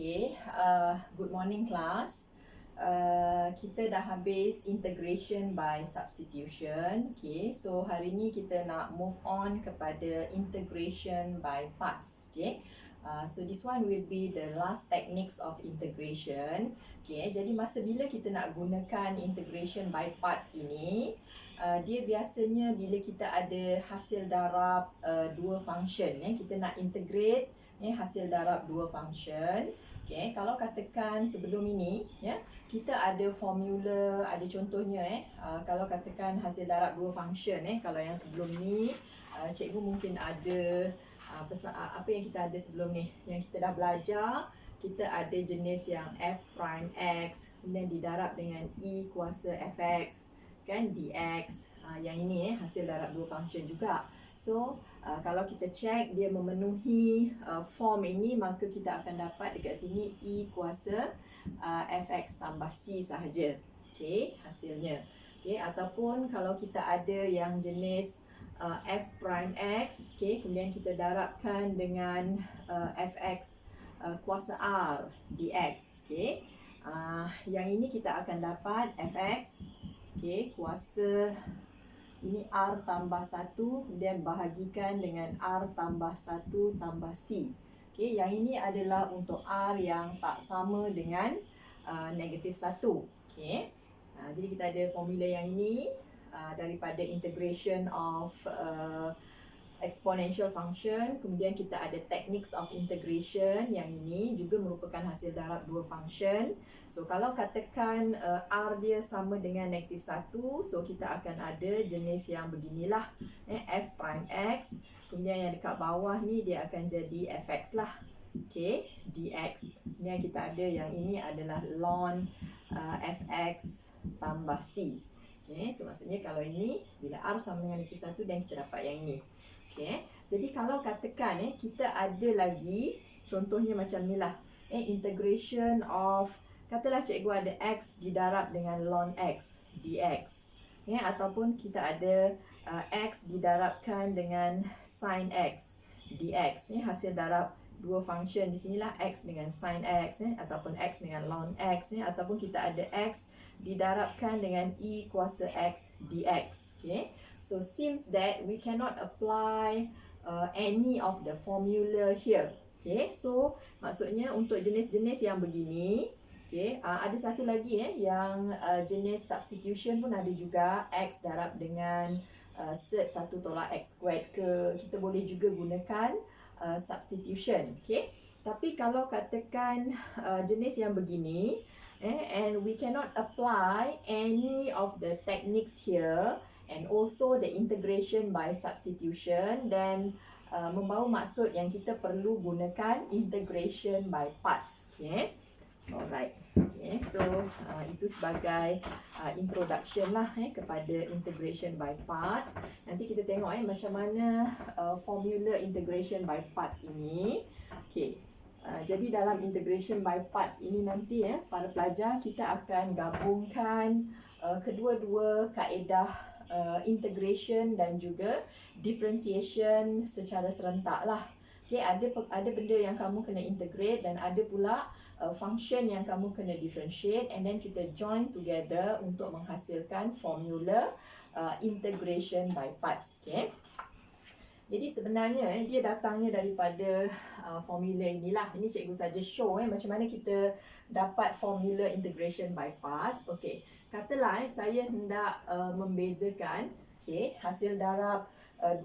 Okay, good morning class. Kita dah habis integration by substitution. Okay, so hari ni kita nak move on kepada integration by parts. Okay, so this one will be the last techniques of integration. Okay, jadi masa bila kita nak gunakan integration by parts ini, dia biasanya bila kita ada hasil darab dua function. Kita nak integrate hasil darab dua function. Okay, kalau katakan sebelum ini kita ada formula, ada contohnya kalau katakan hasil darab dua function kalau yang sebelum ni cikgu mungkin ada apa yang kita ada sebelum ni, yang kita dah belajar. Kita ada jenis yang f prime x kemudian didarab dengan e kuasa fx kan, dx. Yang ini hasil darab dua function juga. So kalau kita check dia memenuhi form ini, maka kita akan dapat dekat sini e kuasa fx tambah c sahaja. Okey, hasilnya. Okey, ataupun kalau kita ada yang jenis f prime x, okey, kemudian kita darabkan dengan fx kuasa r dx. Okey, yang ini kita akan dapat fx, okey, kuasa ini R tambah 1, kemudian bahagikan dengan R tambah 1 tambah C. Okay, yang ini adalah untuk R yang tak sama dengan negatif 1. Okay. Jadi kita ada formula yang ini daripada integration of exponential function. Kemudian kita ada techniques of integration, yang ini juga merupakan hasil darab dua function. So kalau katakan R dia sama dengan negatif 1, so kita akan ada jenis yang beginilah, f prime x, kemudian yang dekat bawah ni dia akan jadi fx lah. Okay, dx. Yang kita ada yang ini adalah ln fx tambah c. Okay, so maksudnya kalau ini bila R sama dengan negatif 1 dan kita dapat yang ini. Okay, jadi kalau katakan kita ada lagi contohnya macam ni lah, integration of, katalah cikgu ada x didarab dengan ln x dx, ataupun kita ada x didarabkan dengan sin x dx. Hasil darab dua function di sinilah, x dengan sin x ataupun x dengan ln x, ataupun kita ada x didarabkan dengan e kuasa x dx. Okay, so seems that we cannot apply any of the formula here. Okay, so maksudnya untuk jenis-jenis yang begini, okay, ada satu lagi yang jenis substitution pun ada juga, x darab dengan sed 1 tolak x squared ke, kita boleh juga gunakan substitution. Okay, tapi kalau katakan jenis yang begini and we cannot apply any of the techniques here and also the integration by substitution, then membawa maksud yang kita perlu gunakan integration by parts. Okay, alright. Okay, so itu sebagai introduction lah kepada integration by parts. Nanti kita tengok macam mana formula integration by parts ini. Okay, jadi dalam integration by parts ini nanti para pelajar kita akan gabungkan kedua-dua kaedah integration dan juga differentiation secara serentak lah. Okay, ada benda yang kamu kena integrate dan ada pula function yang kamu kena differentiate, and then kita join together untuk menghasilkan formula integration by parts. Okay, jadi sebenarnya dia datangnya daripada formula inilah. Ini cikgu saja show macam mana kita dapat formula integration by parts. Okay, katalah saya hendak membezakan hasil darab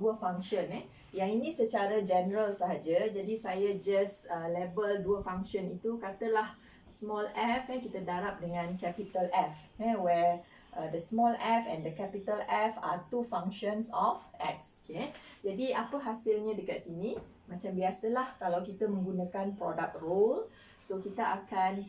dua function. Yang ini secara general sahaja, jadi saya just label dua function itu, katalah small f kita darab dengan capital F, where the small f and the capital F are two functions of x. Okay, jadi apa hasilnya dekat sini? Macam biasalah kalau kita menggunakan product rule, so kita akan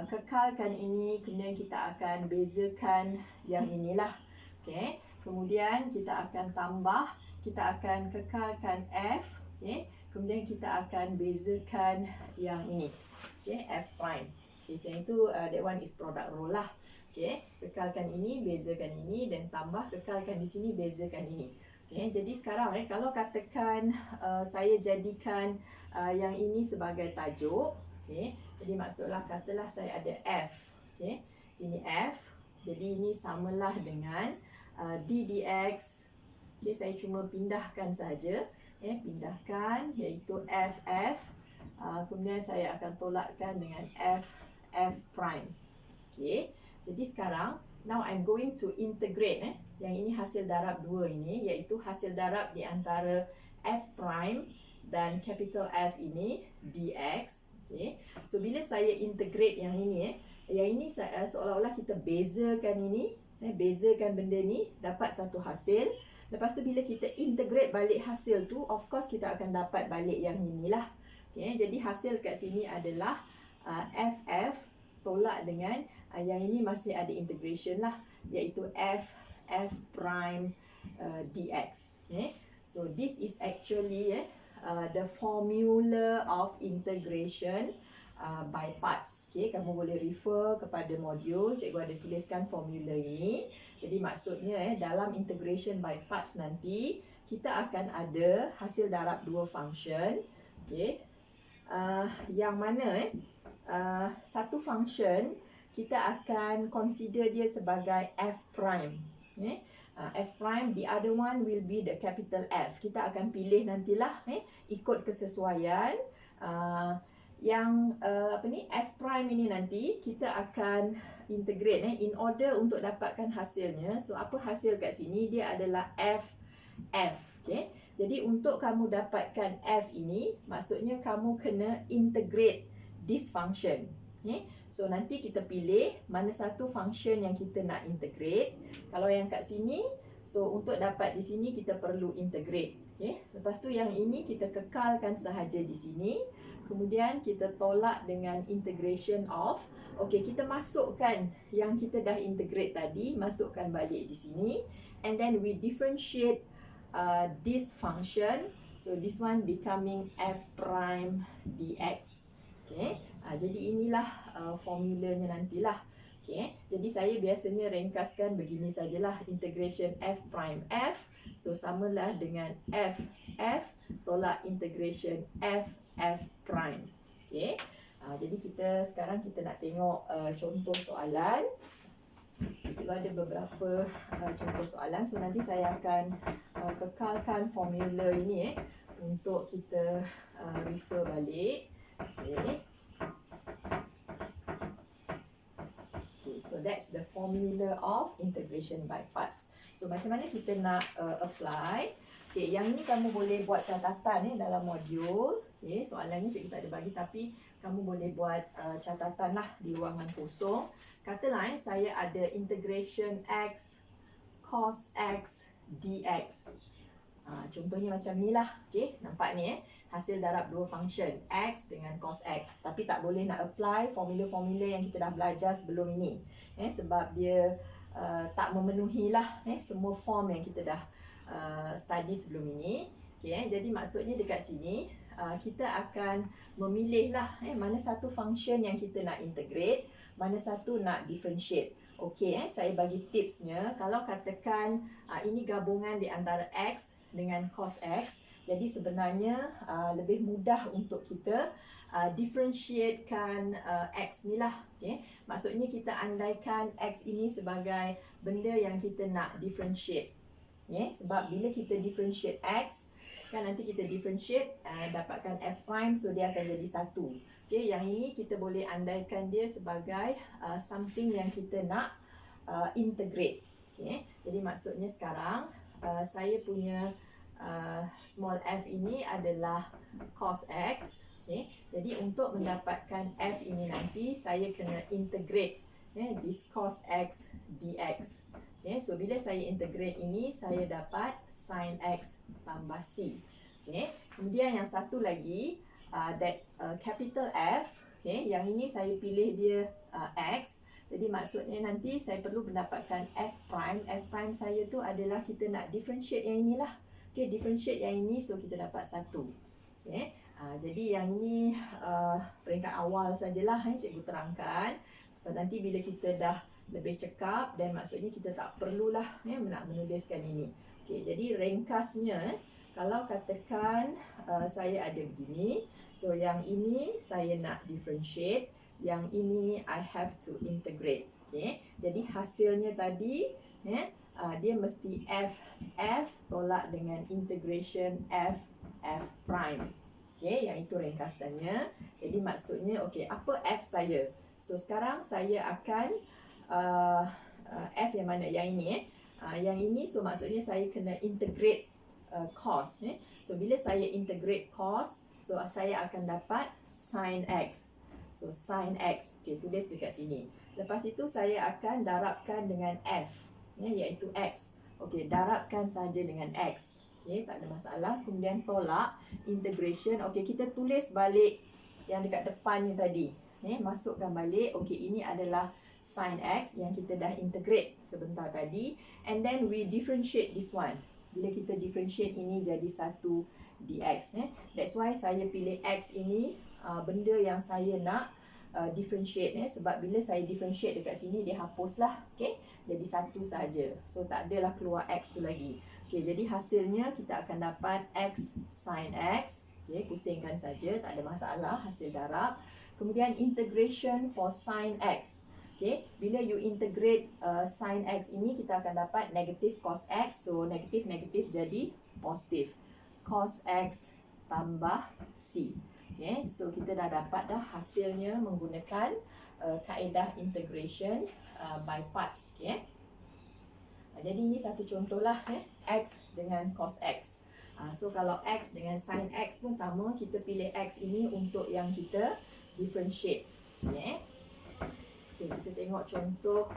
kekalkan ini, kemudian kita akan bezakan yang inilah. Okay, kemudian kita akan tambah, kita akan kekalkan f, kemudian kita akan bezakan yang ini, f prime. Okay, so yang itu that one is product rule lah. Okay, kekalkan ini, bezakan ini, dan tambah, kekalkan di sini, bezakan ini. Okay, jadi sekarang kalau katakan saya jadikan yang ini sebagai tajuk, Okey, jadi maksudlah katalah saya ada F. Okey, sini F. Jadi ini samalah dengan D dx. Okey, saya cuma pindahkan saja. Pindahkan iaitu FF. Kemudian saya akan tolakkan dengan F prime. Okey, jadi sekarang now I'm going to integrate yang ini hasil darab 2 ini, iaitu hasil darab di antara F prime dan capital F ini dx. Okay. So bila saya integrate yang ini yang ini seolah-olah kita bezakan ini, bezakan benda ni, dapat satu hasil. Lepas tu bila kita integrate balik hasil tu, of course kita akan dapat balik yang inilah. Okay. Jadi hasil kat sini adalah FF tolak dengan yang ini masih ada integration lah, iaitu F prime dx. Okay. So this is actually the formula of integration by parts. Okay, kamu boleh refer kepada modul, cikgu ada tuliskan formula ini. Jadi maksudnya dalam integration by parts nanti kita akan ada hasil darab dua function. Okay, yang mana satu function kita akan consider dia sebagai f prime. Okay. F prime, the other one will be the capital F. Kita akan pilih nantilah ikut kesesuaian. Yang F prime ini nanti kita akan integrate in order untuk dapatkan hasilnya. So apa hasil kat sini? Dia adalah F. Okay? Jadi untuk kamu dapatkan F ini, maksudnya kamu kena integrate this function. Okay? So nanti kita pilih mana satu function yang kita nak integrate. Kalau yang kat sini, so untuk dapat di sini kita perlu integrate. Okay? Lepas tu yang ini kita kekalkan sahaja di sini. Kemudian kita tolak dengan integration of. Okay, kita masukkan yang kita dah integrate tadi, masukkan balik di sini. And then we differentiate this function. So this one becoming f prime dx. Okay. Jadi inilah formulanya nantilah. Okay. Jadi saya biasanya ringkaskan begini sajalah, integration f prime f. So samalah dengan f tolak integration f prime. Okay. Jadi sekarang kita nak tengok contoh soalan. Cikgu ada beberapa contoh soalan. So nanti saya akan kekalkan formula ini untuk kita refer balik. Okay. So that's the formula of integration by parts. So macam mana kita nak apply? Okay, yang ini kamu boleh buat catatan dalam modul. Okay, soalan ni cikgu tak ada bagi, tapi kamu boleh buat catatan lah di ruangan kosong. Katalah saya ada integration x cos x dx. Contohnya macam ni lah. Okay, nampak ni hasil darab dua function x dengan cos x. Tapi tak boleh nak apply formula-formula yang kita dah belajar sebelum ini. Sebab dia tak memenuhi lah semua form yang kita dah study sebelum ini. Okay, jadi maksudnya dekat sini kita akan memilih lah mana satu function yang kita nak integrate, mana satu nak differentiate. Okey, saya bagi tipsnya. Kalau katakan ini gabungan di antara x dengan cos x, jadi sebenarnya lebih mudah untuk kita differentiatekan x ni lah. Okay? Maksudnya kita andaikan x ini sebagai benda yang kita nak differentiate. Okay? Sebab bila kita differentiate x, kan nanti kita differentiate dapatkan f prime, so dia akan jadi satu. Okay? Yang ini kita boleh andaikan dia sebagai something yang kita nak integrate. Okay? Jadi maksudnya sekarang saya punya small f ini adalah cos x. Okay. Jadi untuk mendapatkan f ini nanti saya kena integrate this cos x dx. Okay. So bila saya integrate ini, saya dapat sin x tambah c. Okay. Kemudian yang satu lagi that capital F. Okay. Yang ini saya pilih dia x. Jadi maksudnya nanti saya perlu mendapatkan f prime. F prime saya tu adalah kita nak differentiate yang inilah. Okay, differentiate yang ini, so kita dapat satu. Okay. Jadi yang ini peringkat awal sajalah cikgu terangkan. Sebab nanti bila kita dah lebih cekap, dan maksudnya kita tak perlulah nak menuliskan ini. Okay, jadi ringkasnya Kalau katakan saya ada begini, so yang ini saya nak differentiate, yang ini I have to integrate. Okay, jadi hasilnya tadi dia mesti F tolak dengan integration F prime. Okay, yang itu ringkasannya. Jadi maksudnya, okay, apa F saya? So sekarang saya akan F yang mana? Yang ini yang ini, so maksudnya saya kena integrate cos. So bila saya integrate cos, so saya akan dapat sin X. So sin X, okay, tulis dekat sini. Lepas itu saya akan darabkan dengan F, iaitu X. Okay, darabkan saja dengan X. Okay, tak ada masalah. Kemudian tolak integration. Okay, kita tulis balik yang dekat depan ni tadi. Masukkan balik. Okay, ini adalah sin X yang kita dah integrate sebentar tadi. And then we differentiate this one. Bila kita differentiate ini jadi 1 dx. That's why saya pilih X ini benda yang saya nak differentiate. Sebab bila saya differentiate dekat sini, dia hapuslah. Okay? Jadi 1 saja. So tak adalah keluar X tu lagi. Okay, jadi hasilnya kita akan dapat X sin X. Okay, pusingkan saja, tak ada masalah, hasil darab. Kemudian integration for sin X. Okay, bila you integrate sin X ini, kita akan dapat negatif cos X. So negatif jadi positif. Cos X tambah C. Okay, so kita dah dapat dah hasilnya menggunakan kaedah integration by parts. Okay. Jadi ini satu contohlah X dengan cos X. So kalau X dengan sin X pun sama, kita pilih X ini untuk yang kita differentiate. Okay. Okay, kita tengok contoh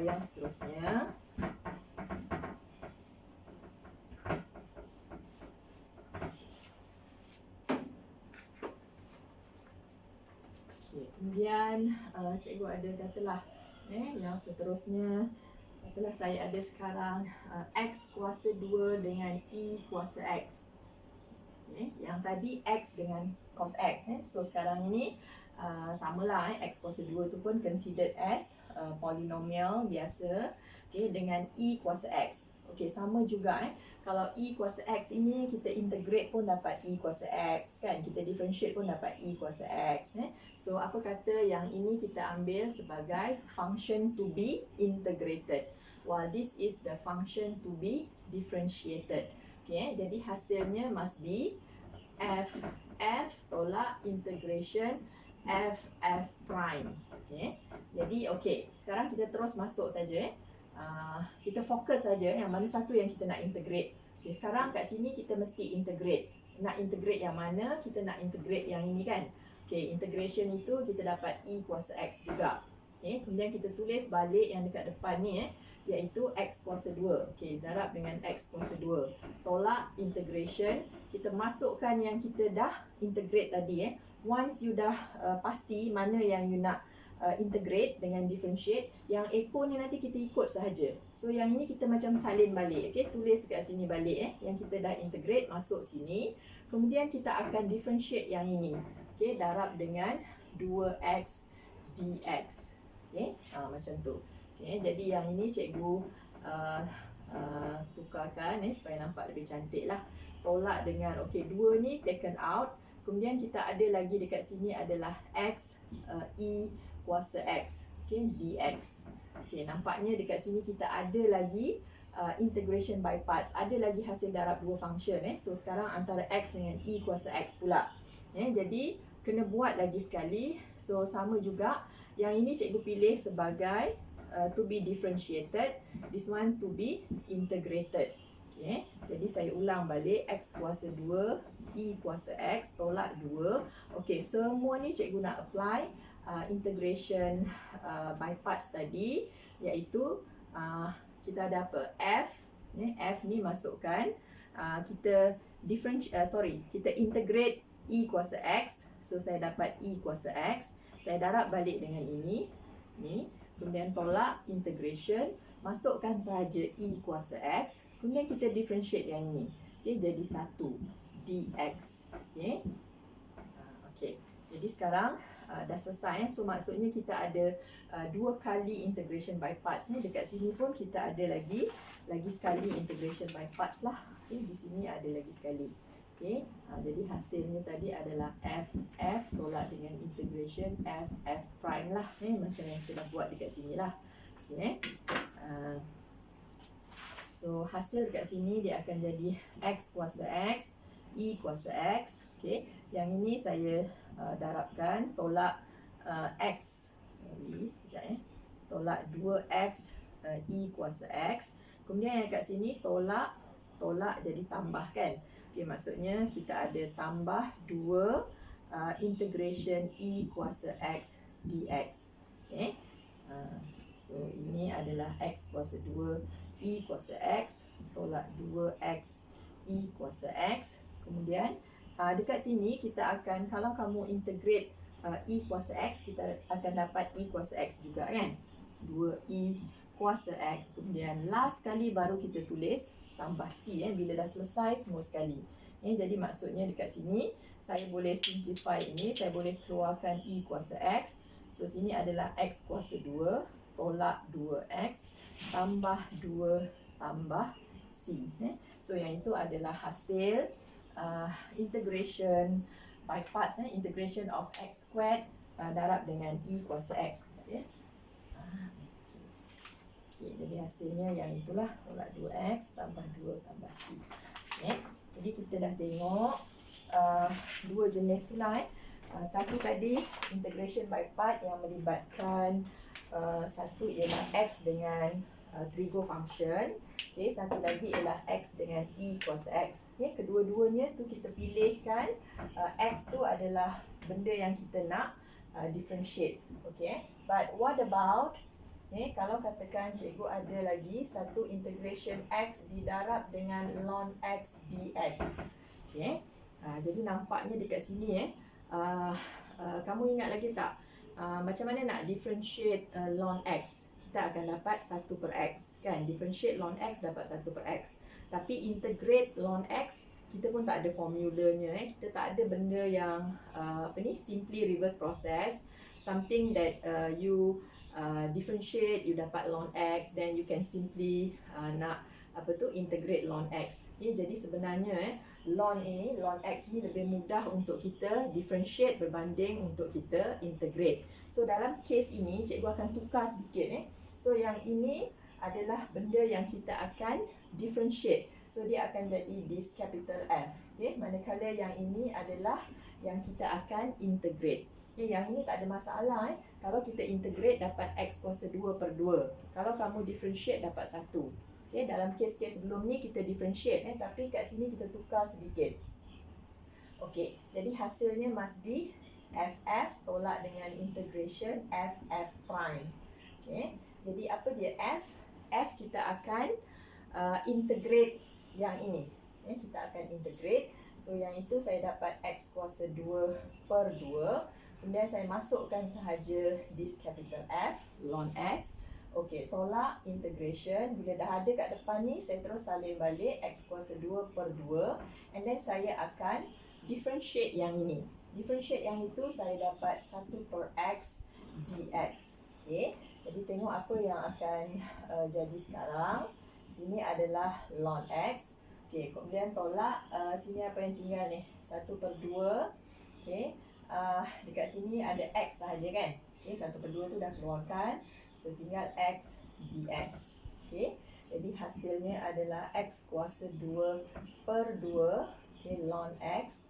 yang seterusnya. Okay, kemudian cikgu ada katalah yang seterusnya. Katalah saya ada sekarang X kuasa 2 dengan E kuasa X. Okay, yang tadi X dengan cos X. So sekarang ini samalah X kuasa 2 tu pun considered as polinomial biasa, okay, dengan E kuasa X. Okay, sama juga kalau E kuasa X ini kita integrate pun dapat E kuasa X kan, kita differentiate pun dapat E kuasa X. So apa kata yang ini kita ambil sebagai function to be integrated, while this is the function to be differentiated. Okay, jadi hasilnya must be F tolak integration F prime. Okay. Jadi okay, sekarang kita terus masuk saja. Kita fokus saja yang mana satu yang kita nak integrate. Okay, sekarang kat sini kita mesti integrate. Nak integrate yang mana? Kita nak integrate yang ini kan. Okay, integration itu kita dapat E kuasa X juga. Okay, kemudian kita tulis balik yang dekat depan ni iaitu X kuasa 2. Okay, darab dengan X kuasa 2. Tolak integration. Kita masukkan yang kita dah integrate tadi. Once you dah pasti mana yang you nak integrate dengan differentiate, yang echo ni nanti kita ikut sahaja. So yang ini kita macam salin balik. Okay, tulis kat sini balik yang kita dah integrate masuk sini. Kemudian kita akan differentiate yang ini. Okay, darab dengan 2x dx. Okay, macam tu. Okay, jadi yang ini cikgu tukarkan supaya nampak lebih cantik lah. Tolak dengan, okay, 2 ni taken out. Kemudian kita ada lagi dekat sini adalah X E kuasa X. Okay, dx. Okay, nampaknya dekat sini kita ada lagi integration by parts. Ada lagi hasil darab dua function. So sekarang antara X dengan E kuasa X pula. Jadi kena buat lagi sekali. So sama juga. Yang ini cikgu pilih sebagai to be differentiated. This one to be integrated. Okay. Jadi saya ulang balik X kuasa 2 E kuasa X tolak 2. Okay, semua ni cikgu nak apply integration by parts tadi, iaitu kita ada apa? F. F ni masukkan kita kita integrate E kuasa X. So saya dapat E kuasa X. Saya darab balik dengan ini. Ni. Kemudian tolak integration. Masukkan sahaja E kuasa X. Kemudian kita differentiate yang ini. Okay, jadi 1 dx. Okay. Okay. Jadi sekarang dah selesai. So maksudnya kita ada 2 kali integration by parts ni. Dekat sini pun kita ada lagi sekali integration by parts lah. Okay, di sini ada lagi sekali. Okay, jadi hasilnya tadi adalah FF tolak dengan integration FF prime lah. Macam yang kita dah buat dekat sini lah. Okay. So hasil dekat sini dia akan jadi X kuasa X, E kuasa X. Okay. Yang ini saya darabkan tolak X. Sorry, sekejap tolak 2X E kuasa X. Kemudian yang kat sini tolak jadi tambah kan. Okay, maksudnya kita ada tambah 2 integration E kuasa X dx. Okay. So ini adalah X kuasa 2 E kuasa X tolak 2X E kuasa X. Kemudian dekat sini kita akan, kalau kamu integrate E kuasa X, kita akan dapat E kuasa X juga kan. 2E kuasa X. Kemudian last kali baru kita tulis tambah C bila dah selesai semua sekali. Jadi maksudnya dekat sini saya boleh simplify ini, saya boleh keluarkan E kuasa X. So sini adalah X kuasa 2 tolak 2X tambah 2 tambah C. So yang itu adalah hasil integration by parts, integration of X squared darab dengan E kuasa X. Okay, jadi hasilnya yang itulah tolak 2X tambah 2 tambah C. Okay. Jadi kita dah tengok dua jenis tu lah. Satu tadi integration by part yang melibatkan satu ialah X dengan trigo function. Okay, satu lagi ialah X dengan E kuasa X. Okay, kedua-duanya tu kita pilihkan X tu adalah benda yang kita nak differentiate. Okay. But what about kalau katakan cikgu ada lagi satu integration X didarab dengan ln X dx. Okay. Jadi nampaknya dekat sini kamu ingat lagi tak macam mana nak differentiate ln X? Kita akan dapat 1 per X kan. Differentiate ln X dapat 1 per X. Tapi integrate ln X kita pun tak ada formulanya. Kita tak ada benda yang simply reverse process. Something that you differentiate, you dapat ln X, then you can simply nak integrate ln X. Jadi sebenarnya ln X ni lebih mudah untuk kita differentiate berbanding untuk kita integrate. So dalam case ini cikgu akan tukar sedikit. So yang ini adalah benda yang kita akan differentiate. So dia akan jadi this capital F. Manakala yang ini adalah yang kita akan integrate. Yang ini tak ada masalah. Kalau kita integrate dapat X kuasa 2 per 2. Kalau kamu differentiate dapat 1. Dalam kes-kes sebelum ni kita differentiate. Tapi kat sini kita tukar sedikit. Jadi hasilnya must be FF tolak dengan integration FF prime. Jadi apa dia F? F kita akan integrate yang ini. Kita akan integrate. So yang itu saya dapat X kuasa 2 per 2. Kemudian saya masukkan sahaja this capital F, ln X. Tolak integration. Bila dah ada kat depan ni, saya terus salin balik X kuasa 2 per 2. And then saya akan differentiate yang ini. Differentiate yang itu saya dapat 1 per X dx. Jadi tengok apa yang akan jadi sekarang. Sini adalah ln X. Kemudian tolak, sini apa yang tinggal ni? 1 per 2. Dekat sini ada X sahaja kan. 1 per 2 tu dah keluarkan. So tinggal X dx. Jadi hasilnya adalah X kuasa 2 per 2. Ln X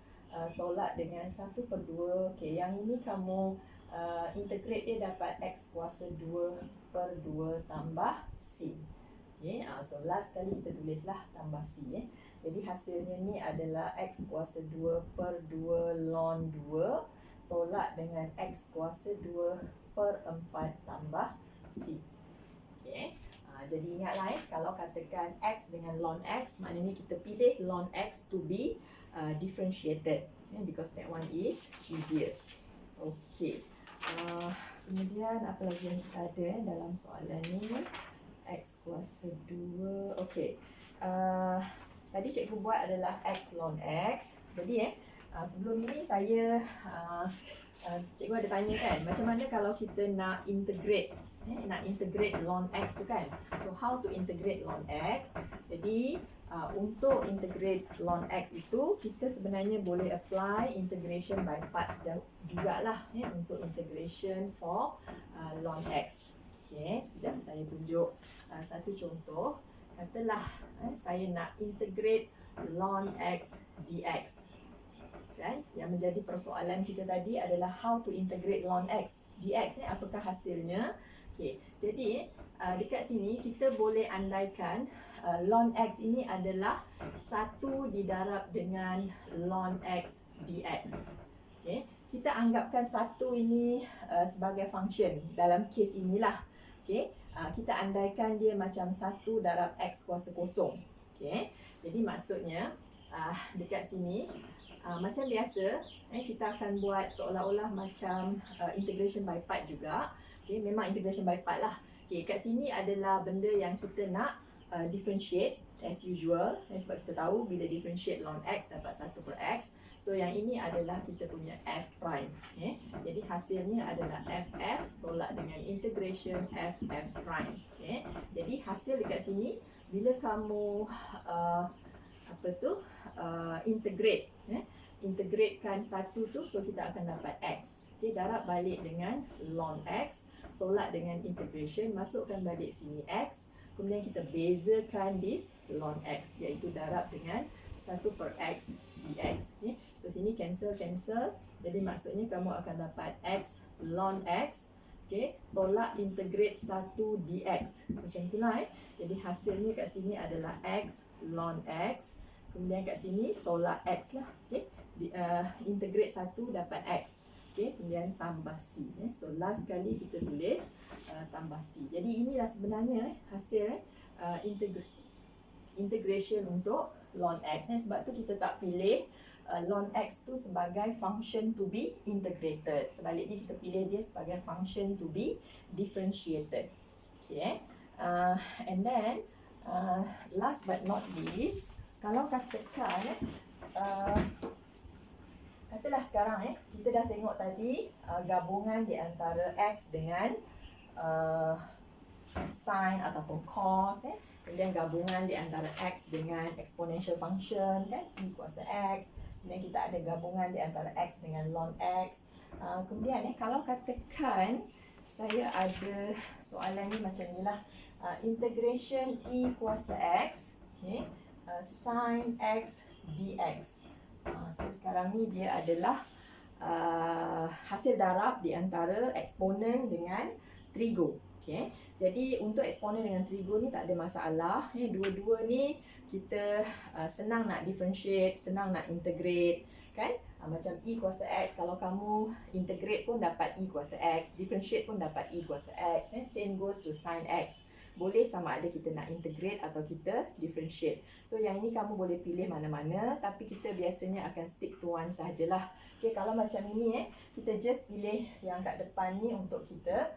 tolak dengan 1 per 2. Yang ini kamu integrate dia dapat X kuasa 2 per 2 tambah C. So last kali kita tulislah tambah C. Jadi hasilnya ni adalah X kuasa 2 per 2 ln 2 tolak dengan X kuasa 2 per 4 tambah C. Jadi ingatlah kalau katakan X dengan ln X, maknanya kita pilih ln X to be differentiated. Because that one is easier. Kemudian apa lagi yang kita ada dalam soalan ni? X kuasa 2. Tadi cikgu buat adalah X ln X. Jadi sebelum ini saya cikgu ada tanya kan, macam mana kalau kita nak integrate ln X tu kan. So how to integrate ln X? Jadi untuk integrate ln x itu, kita sebenarnya boleh apply integration by parts jugalah untuk integration for ln x. Okay, sekejap saya tunjuk satu contoh. Katalah saya nak integrate ln x dx. Kan? Yang menjadi persoalan kita tadi adalah how to integrate ln x dx ni, apakah hasilnya. Okay, jadi dekat sini kita boleh andaikan ln x ini adalah 1 didarab dengan ln x dx. Okay, kita anggapkan 1 ini sebagai function dalam kes inilah. Okay, kita andaikan dia macam 1 darab x kuasa kosong. Okay, jadi maksudnya dekat sini macam biasa kita akan buat seolah-olah macam integration by part juga. Okay, memang integration by part lah. Okay, kat sini adalah benda yang kita nak differentiate as usual. Sebab kita tahu bila differentiate ln x dapat 1 per x. So yang ini adalah kita punya f prime. Okay, jadi hasilnya adalah ff tolak dengan integration ff prime. Okay, jadi hasil dekat sini bila kamu integrate, integratekan 1 tu, so kita akan dapat x. Okay, darab balik dengan ln x, tolak dengan integration, masukkan balik sini x, kemudian kita bezakan this ln x, iaitu darab dengan 1 per x dx. Okay, so sini cancel, jadi maksudnya kamu akan dapat x ln x. Okay, tolak integrate 1 dx. Macam itulah Jadi hasilnya kat sini adalah x ln x. Kemudian kat sini tolak x lah. Okay, integrate 1 dapat x. Okay, kemudian tambah c. So last kali kita tulis tambah c. Jadi inilah sebenarnya hasil integration untuk ln x. Sebab tu kita tak pilih ln x tu sebagai function to be integrated. Sebaliknya kita pilih dia sebagai function to be differentiated. Okay, and then last but not least, kalau katakan katalah sekarang kita dah tengok tadi gabungan di antara x dengan sin ataupun cos, kemudian gabungan di antara x dengan exponential function kan, e kuasa x. Kemudian kita ada gabungan di antara x dengan ln x. Kemudian kalau katakan saya ada soalan ni macam ni lah, integration e kuasa x, okay, sin x dx. So sekarang ni dia adalah hasil darab di antara eksponen dengan trigo. Okay, jadi untuk eksponen dengan trigo ni tak ada masalah. Dua-dua ni kita senang nak differentiate, senang nak integrate kan. Macam e kuasa x, kalau kamu integrate pun dapat e kuasa x, differentiate pun dapat e kuasa x. Same goes to sin x. Boleh sama ada kita nak integrate atau kita differentiate. So yang ini kamu boleh pilih mana-mana, tapi kita biasanya akan stick to one sahajalah. Okay, kalau macam ini kita just pilih yang kat depan ni untuk kita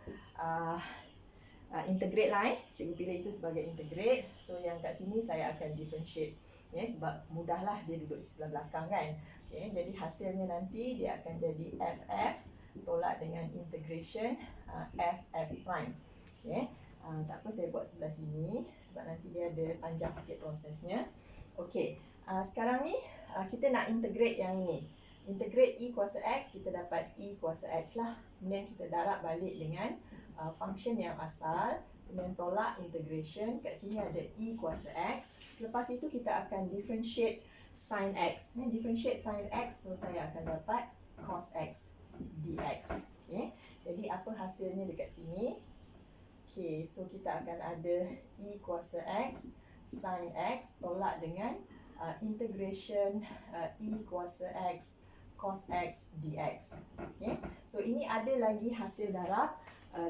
integrate lah. Cikgu pilih itu sebagai integrate. So yang kat sini saya akan differentiate. Sebab mudahlah dia duduk di sebelah belakang kan. Okay, jadi hasilnya nanti dia akan jadi ff tolak dengan integration ff prime. Okay, tak apa saya buat sebelah sini sebab nanti dia ada panjang sikit prosesnya. Okay, sekarang ni kita nak integrate yang ini. Integrate e kuasa x, kita dapat e kuasa x lah. Kemudian kita darab balik dengan function yang asal. Kemudian tolak integration. Kat sini ada e kuasa x. Selepas itu kita akan differentiate sin x. Differentiate sin x, so saya akan dapat cos x dx. Okay, jadi apa hasilnya dekat sini? Okay, so kita akan ada e kuasa x sin x tolak dengan integration e kuasa x cos x dx. Okay, so ini ada lagi hasil darab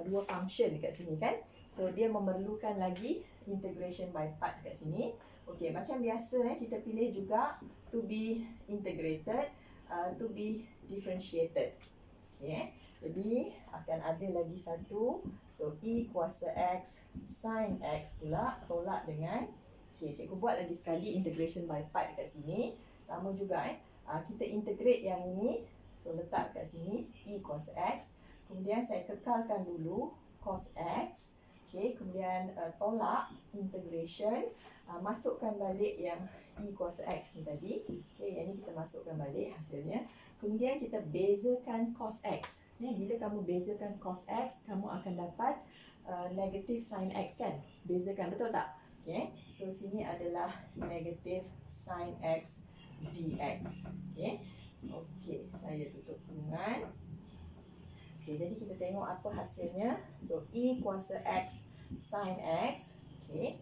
dua function dekat sini kan. So dia memerlukan lagi integration by part dekat sini. Okay, macam biasa kita pilih juga to be integrated, to be differentiated. Okay, jadi akan ada lagi satu. So e kuasa x sin x pula tolak dengan, okay, cikgu buat lagi sekali integration by part dekat sini. Sama juga kita integrate yang ini. So letak kat sini e kuasa x. Kemudian saya kekalkan dulu cos x. Okay, kemudian tolak integration, masukkan balik yang E kuasa X ni tadi. Okay, yang ni kita masukkan balik hasilnya. Kemudian kita bezakan cos X. Bila kamu bezakan cos X, kamu akan dapat negative sin X kan? Bezakan, betul tak? Okay, so sini adalah negative sin X dx. Okay, okay, saya tutup kurungan. Okay, jadi kita tengok apa hasilnya. So, E kuasa X sin X. Okay.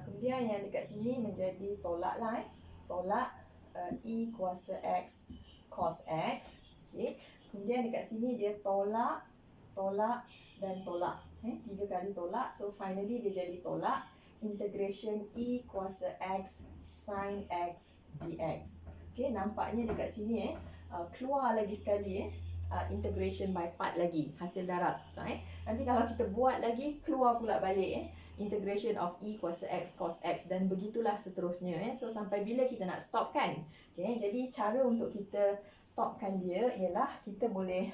Kemudian yang dekat sini menjadi tolak lah. Tolak E kuasa X cos X. Okay. Kemudian dekat sini dia tolak, tolak dan tolak. 3 kali tolak. So, finally dia jadi tolak. Integration E kuasa X sin X dx. Okay, nampaknya dekat sini keluar lagi sekali integration by part lagi hasil darab. Nanti kalau kita buat lagi, keluar pula balik integration of E kuasa X cos X dan begitulah seterusnya. So sampai bila kita nak stop kan? Okay, jadi cara untuk kita stopkan dia ialah kita boleh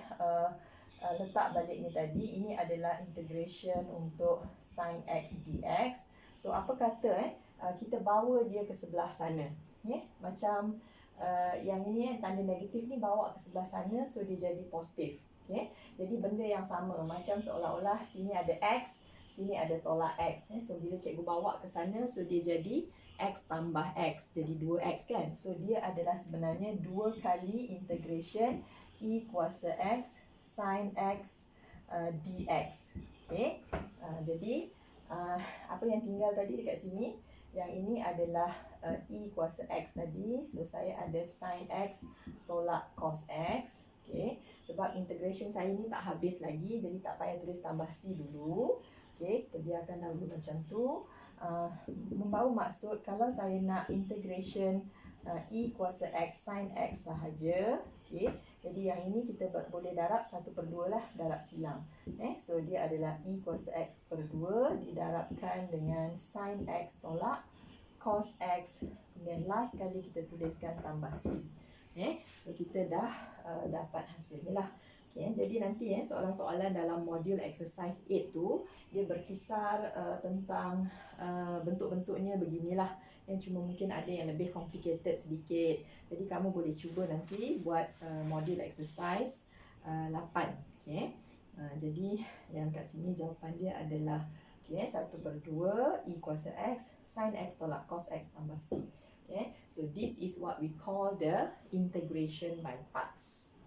letak balik ni tadi. Ini adalah integration untuk sin X dx. So apa kata kita bawa dia ke sebelah sana. Macam yang ini tanda negatif ni bawa ke sebelah sana, so dia jadi positif. Okay? Jadi benda yang sama, macam seolah-olah sini ada X, sini ada tolak X. So bila cikgu bawa ke sana, so dia jadi X tambah X, jadi 2X kan. So dia adalah sebenarnya 2 kali integration E kuasa X sin X dx. Okay? Jadi apa yang tinggal tadi dekat sini, yang ini adalah E kuasa X tadi. So saya ada sin X tolak cos X. Okay. Sebab integration saya ni tak habis lagi, jadi tak payah tulis tambah C dulu. Okay. Kita biarkan dahulu macam tu. Membawa maksud kalau saya nak integration E kuasa X sin X sahaja. Okay. Jadi yang ini kita boleh darab 1/2 lah, darab silang. So dia adalah E kuasa X per 2 didarabkan dengan sin X tolak cos X. Kemudian last kali kita tuliskan tambah C. So kita dah dapat hasil ni lah. Jadi nanti soalan-soalan dalam modul exercise 8 tu dia berkisar tentang bentuk-bentuknya beginilah. Yang cuma mungkin ada yang lebih complicated sedikit. Jadi kamu boleh cuba nanti buat modul exercise 8. Jadi yang kat sini jawapan dia adalah 1/2 E kuasa X sin X tolak cos X tambah C. So this is what we call the integration by parts.